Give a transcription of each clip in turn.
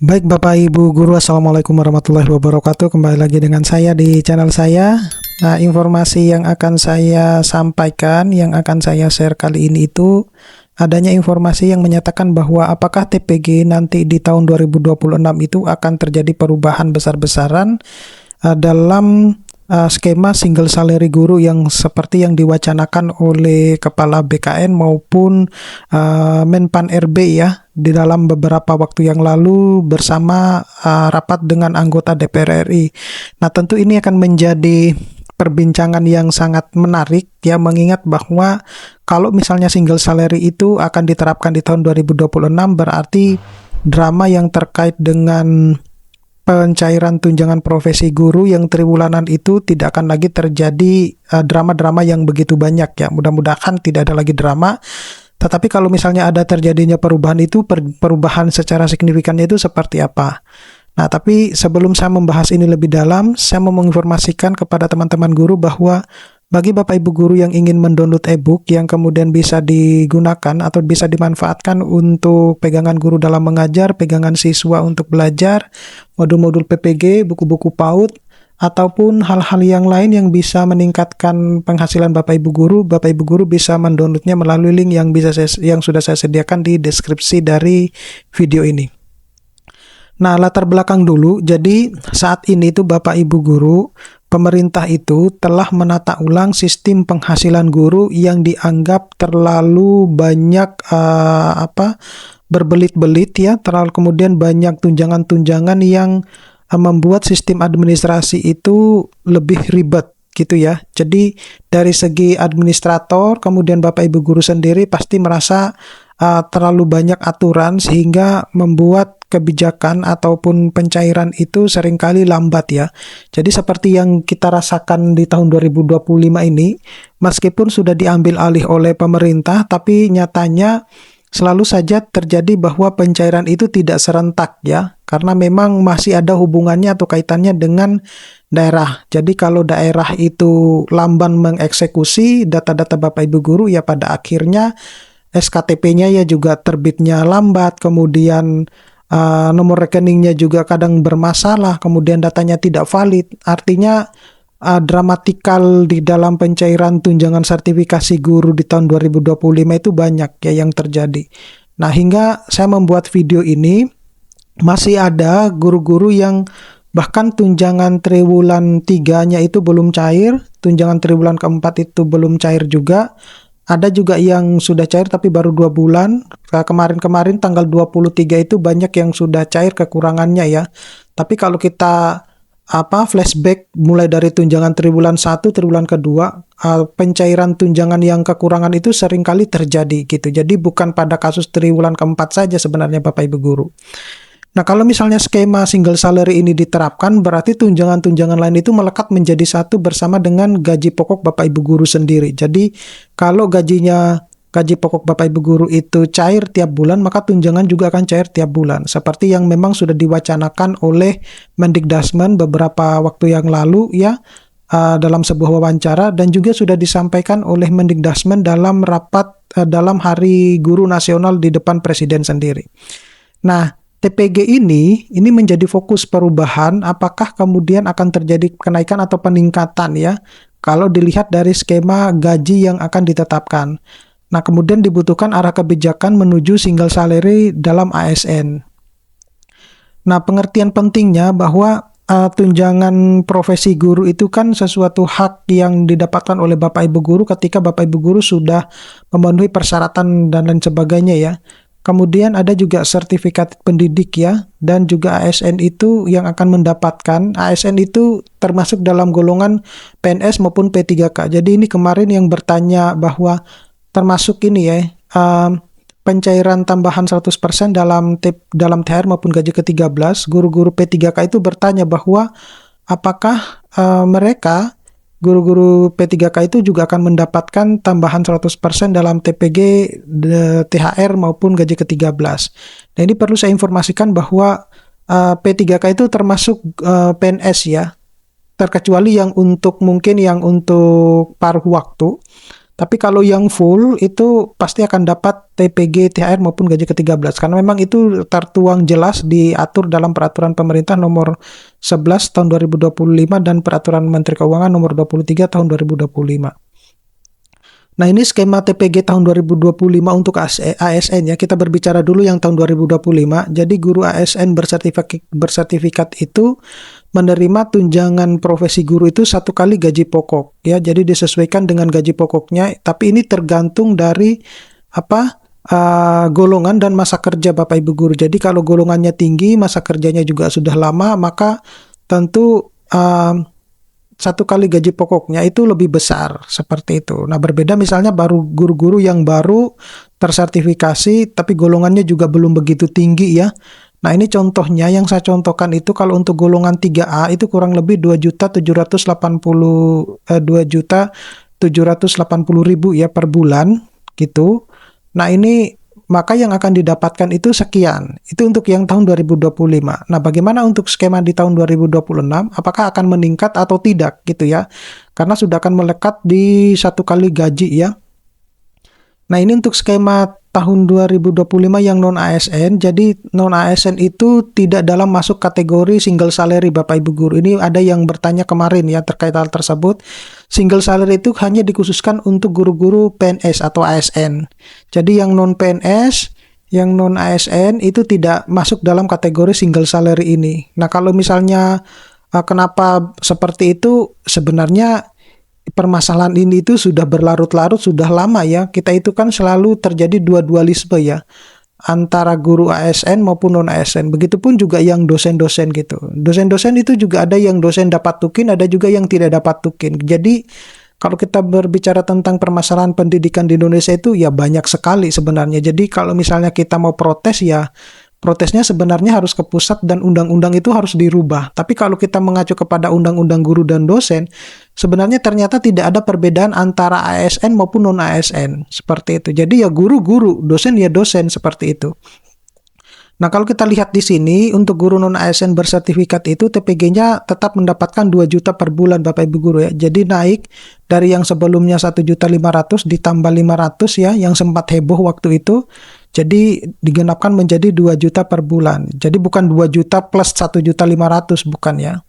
Baik Bapak Ibu Guru, Assalamualaikum warahmatullahi wabarakatuh. Kembali lagi dengan saya di channel saya. Nah, informasi yang akan saya sampaikan, yang akan saya share kali ini itu adanya informasi yang menyatakan bahwa apakah TPG nanti di tahun 2026 itu akan terjadi perubahan besar-besaran dalam skema single salary guru yang seperti yang diwacanakan oleh Kepala BKN maupun Menpan RB ya di dalam beberapa waktu yang lalu bersama rapat dengan anggota DPR RI. Nah, tentu ini akan menjadi perbincangan yang sangat menarik ya, mengingat bahwa kalau misalnya single salary itu akan diterapkan di tahun 2026 berarti drama yang terkait dengan pencairan tunjangan profesi guru yang triwulanan itu tidak akan lagi terjadi drama-drama yang begitu banyak ya. Mudah-mudahan tidak ada lagi drama. Tetapi kalau misalnya ada terjadinya perubahan itu, perubahan secara signifikannya itu seperti apa? Nah, tapi sebelum saya membahas ini lebih dalam, saya mau menginformasikan kepada teman-teman guru bahwa bagi Bapak Ibu guru yang ingin mendownload e-book yang kemudian bisa digunakan atau bisa dimanfaatkan untuk pegangan guru dalam mengajar, pegangan siswa untuk belajar, modul-modul PPG, buku-buku PAUD, ataupun hal-hal yang lain yang bisa meningkatkan penghasilan Bapak Ibu guru bisa mendownloadnya melalui link yang sudah saya sediakan di deskripsi dari video ini. Nah, latar belakang dulu, jadi saat ini itu Bapak Ibu guru, pemerintah itu telah menata ulang sistem penghasilan guru yang dianggap terlalu banyak berbelit-belit ya, terlalu kemudian banyak tunjangan-tunjangan yang membuat sistem administrasi itu lebih ribet gitu ya. Jadi dari segi administrator, kemudian Bapak Ibu guru sendiri pasti merasa terlalu banyak aturan sehingga membuat kebijakan ataupun pencairan itu seringkali lambat ya. Jadi seperti yang kita rasakan di tahun 2025 ini, meskipun sudah diambil alih oleh pemerintah, tapi nyatanya selalu saja terjadi bahwa pencairan itu tidak serentak ya, karena memang masih ada hubungannya atau kaitannya dengan daerah. Jadi kalau daerah itu lamban mengeksekusi data-data Bapak Ibu guru ya pada akhirnya SKTP-nya ya juga terbitnya lambat, kemudian nomor rekeningnya juga kadang bermasalah, kemudian datanya tidak valid. Artinya dramatikal di dalam pencairan tunjangan sertifikasi guru di tahun 2025 itu banyak ya yang terjadi. Nah, hingga saya membuat video ini masih ada guru-guru yang bahkan tunjangan triwulan 3-nya itu belum cair, tunjangan triwulan keempat itu belum cair juga. Ada juga yang sudah cair tapi baru 2 bulan. Kemarin-kemarin tanggal 23 itu banyak yang sudah cair kekurangannya ya. Tapi kalau kita flashback mulai dari tunjangan triwulan 1, triwulan kedua, pencairan tunjangan yang kekurangan itu seringkali terjadi gitu. Jadi bukan pada kasus triwulan keempat saja sebenarnya Bapak Ibu guru. Nah, kalau misalnya skema single salary ini diterapkan, berarti tunjangan-tunjangan lain itu melekat menjadi satu bersama dengan gaji pokok Bapak Ibu guru sendiri. Jadi, kalau gaji pokok Bapak Ibu guru itu cair tiap bulan, maka tunjangan juga akan cair tiap bulan. Seperti yang memang sudah diwacanakan oleh Mendikdasmen beberapa waktu yang lalu ya, dalam sebuah wawancara, dan juga sudah disampaikan oleh Mendikdasmen dalam rapat dalam Hari Guru Nasional di depan Presiden sendiri. Nah, TPG ini menjadi fokus perubahan, apakah kemudian akan terjadi kenaikan atau peningkatan ya, kalau dilihat dari skema gaji yang akan ditetapkan. Nah, kemudian dibutuhkan arah kebijakan menuju single salary dalam ASN. Nah, pengertian pentingnya bahwa tunjangan profesi guru itu kan sesuatu hak yang didapatkan oleh Bapak Ibu guru ketika Bapak Ibu guru sudah memenuhi persyaratan dan lain sebagainya ya. Kemudian ada juga sertifikat pendidik ya, dan juga ASN itu yang akan mendapatkan. ASN itu termasuk dalam golongan PNS maupun P3K. Jadi ini kemarin yang bertanya bahwa termasuk ini ya, pencairan tambahan 100% dalam THR maupun gaji ke-13, guru-guru P3K itu bertanya bahwa apakah mereka guru-guru P3K itu juga akan mendapatkan tambahan 100% dalam TPG, THR maupun gaji ke-13. Nah, ini perlu saya informasikan bahwa P3K itu termasuk PNS ya, terkecuali yang untuk paruh waktu. Tapi kalau yang full itu pasti akan dapat TPG, THR maupun gaji ke-13 karena memang itu tertuang jelas diatur dalam peraturan pemerintah nomor 11 tahun 2025 dan peraturan Menteri Keuangan nomor 23 tahun 2025. Nah, ini skema TPG tahun 2025 untuk ASN ya. Kita berbicara dulu yang tahun 2025. Jadi guru ASN bersertifikat itu menerima tunjangan profesi guru itu 1 kali gaji pokok ya. Jadi disesuaikan dengan gaji pokoknya, tapi ini tergantung dari golongan dan masa kerja Bapak Ibu guru. Jadi kalau golongannya tinggi, masa kerjanya juga sudah lama, maka tentu 1 kali gaji pokoknya itu lebih besar, seperti itu. Nah, berbeda misalnya baru guru-guru yang baru tersertifikasi, tapi golongannya juga belum begitu tinggi ya. Nah, ini contohnya yang saya contohkan itu kalau untuk golongan 3A itu kurang lebih 2.780.000 ya per bulan gitu. Nah, ini maka yang akan didapatkan itu sekian. Itu untuk yang tahun 2025. Nah, bagaimana untuk skema di tahun 2026? Apakah akan meningkat atau tidak gitu ya? Karena sudah akan melekat di 1 kali gaji ya. Nah, ini untuk skema tahun 2025 yang non-ASN. Jadi non-ASN itu tidak dalam masuk kategori single salary Bapak Ibu guru. Ini ada yang bertanya kemarin ya terkait hal tersebut. Single salary itu hanya dikhususkan untuk guru-guru PNS atau ASN. Jadi yang non-PNS, yang non-ASN itu tidak masuk dalam kategori single salary ini. Nah, kalau misalnya kenapa seperti itu, sebenarnya permasalahan ini itu sudah berlarut-larut, sudah lama ya. Kita itu kan selalu terjadi dualisme ya, antara guru ASN maupun non-ASN. Begitupun juga yang dosen-dosen gitu. Dosen-dosen itu juga ada yang dosen dapat tukin, ada juga yang tidak dapat tukin. Jadi kalau kita berbicara tentang permasalahan pendidikan di Indonesia itu ya banyak sekali sebenarnya. Jadi kalau misalnya kita mau protes ya, protesnya sebenarnya harus ke pusat dan undang-undang itu harus dirubah. Tapi kalau kita mengacu kepada undang-undang guru dan dosen, sebenarnya ternyata tidak ada perbedaan antara ASN maupun non-ASN. Seperti itu. Jadi ya guru-guru, dosen ya dosen, seperti itu. Nah, kalau kita lihat di sini, untuk guru non-ASN bersertifikat itu TPG-nya tetap mendapatkan 2 juta per bulan Bapak Ibu guru ya. Jadi naik dari yang sebelumnya 1.500.000 ditambah 500 ya, yang sempat heboh waktu itu. Jadi digenapkan menjadi 2 juta per bulan. Jadi bukan 2 juta plus 1.500.000, bukan ya.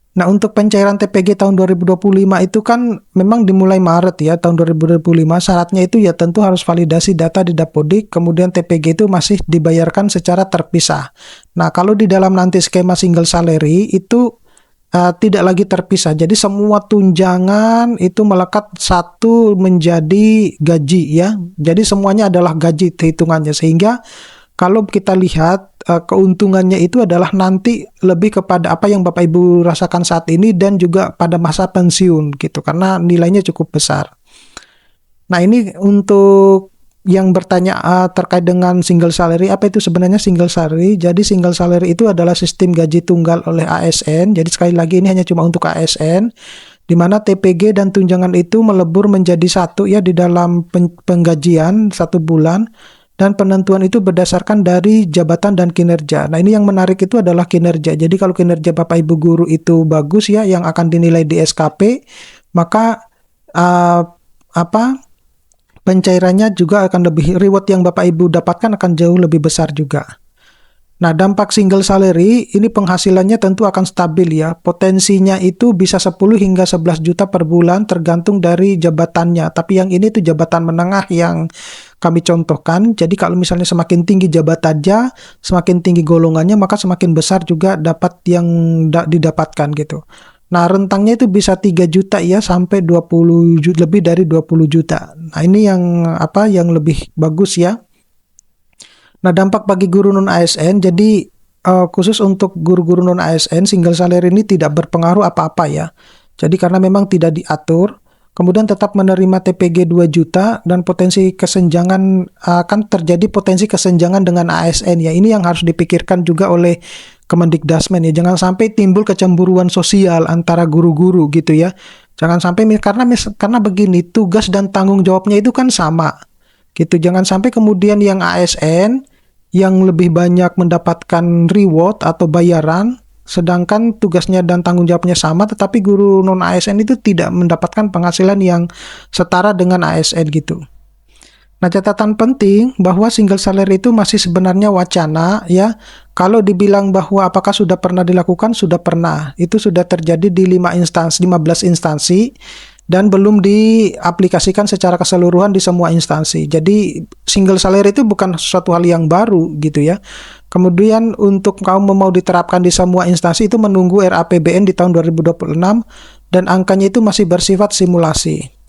Nah, untuk pencairan TPG tahun 2025 itu kan memang dimulai Maret ya, tahun 2025. Syaratnya itu ya tentu harus validasi data di Dapodik, kemudian TPG itu masih dibayarkan secara terpisah. Nah, kalau di dalam nanti skema single salary itu tidak lagi terpisah. Jadi semua tunjangan itu melekat satu menjadi gaji ya. Jadi semuanya adalah gaji hitungannya, sehingga kalau kita lihat keuntungannya itu adalah nanti lebih kepada apa yang Bapak Ibu rasakan saat ini dan juga pada masa pensiun gitu, karena nilainya cukup besar. Nah, ini untuk yang bertanya terkait dengan single salary, apa itu sebenarnya single salary? Jadi single salary itu adalah sistem gaji tunggal oleh ASN. Jadi sekali lagi ini hanya cuma untuk ASN, di mana TPG dan tunjangan itu melebur menjadi satu ya di dalam penggajian 1 bulan. Dan penentuan itu berdasarkan dari jabatan dan kinerja. Nah, ini yang menarik itu adalah kinerja. Jadi kalau kinerja Bapak Ibu guru itu bagus ya, yang akan dinilai di SKP, maka pencairannya juga akan lebih, reward yang Bapak Ibu dapatkan akan jauh lebih besar juga. Nah, dampak single salary ini penghasilannya tentu akan stabil ya. Potensinya itu bisa 10 hingga 11 juta per bulan tergantung dari jabatannya. Tapi yang ini tuh jabatan menengah yang kami contohkan. Jadi kalau misalnya semakin tinggi jabatannya, semakin tinggi golongannya, maka semakin besar juga dapat yang didapatkan gitu. Nah, rentangnya itu bisa 3 juta ya sampai 20 juta, lebih dari 20 juta. Nah, ini yang lebih bagus ya. Nah, dampak bagi guru non-ASN, jadi khusus untuk guru-guru non-ASN, single salary ini tidak berpengaruh apa-apa ya. Jadi karena memang tidak diatur, kemudian tetap menerima TPG 2 juta dan potensi kesenjangan, akan terjadi potensi kesenjangan dengan ASN ya. Ini yang harus dipikirkan juga oleh Kemendikdasmen ya. Jangan sampai timbul kecemburuan sosial antara guru-guru gitu ya. Jangan sampai karena begini, tugas dan tanggung jawabnya itu kan sama. Gitu. Jangan sampai kemudian yang ASN yang lebih banyak mendapatkan reward atau bayaran, sedangkan tugasnya dan tanggung jawabnya sama, tetapi guru non ASN itu tidak mendapatkan penghasilan yang setara dengan ASN gitu. Nah, catatan penting bahwa single salary itu masih sebenarnya wacana ya. Kalau dibilang bahwa apakah sudah pernah dilakukan, sudah pernah. Itu sudah terjadi di 15 instansi dan belum diaplikasikan secara keseluruhan di semua instansi. Jadi single salary itu bukan suatu hal yang baru gitu ya. Kemudian untuk kaum mau diterapkan di semua instansi itu menunggu RAPBN di tahun 2026 dan angkanya itu masih bersifat simulasi.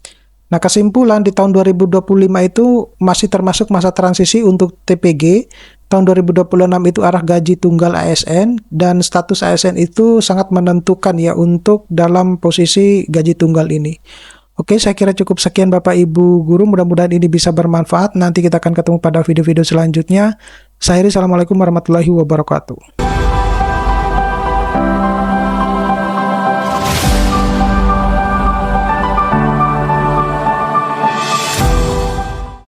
Nah, kesimpulan di tahun 2025 itu masih termasuk masa transisi untuk TPG. Tahun 2026 itu arah gaji tunggal ASN dan status ASN itu sangat menentukan ya untuk dalam posisi gaji tunggal ini. Oke, saya kira cukup sekian Bapak Ibu guru. Mudah-mudahan ini bisa bermanfaat. Nanti kita akan ketemu pada video-video selanjutnya. Saya Heri, assalamualaikum warahmatullahi wabarakatuh.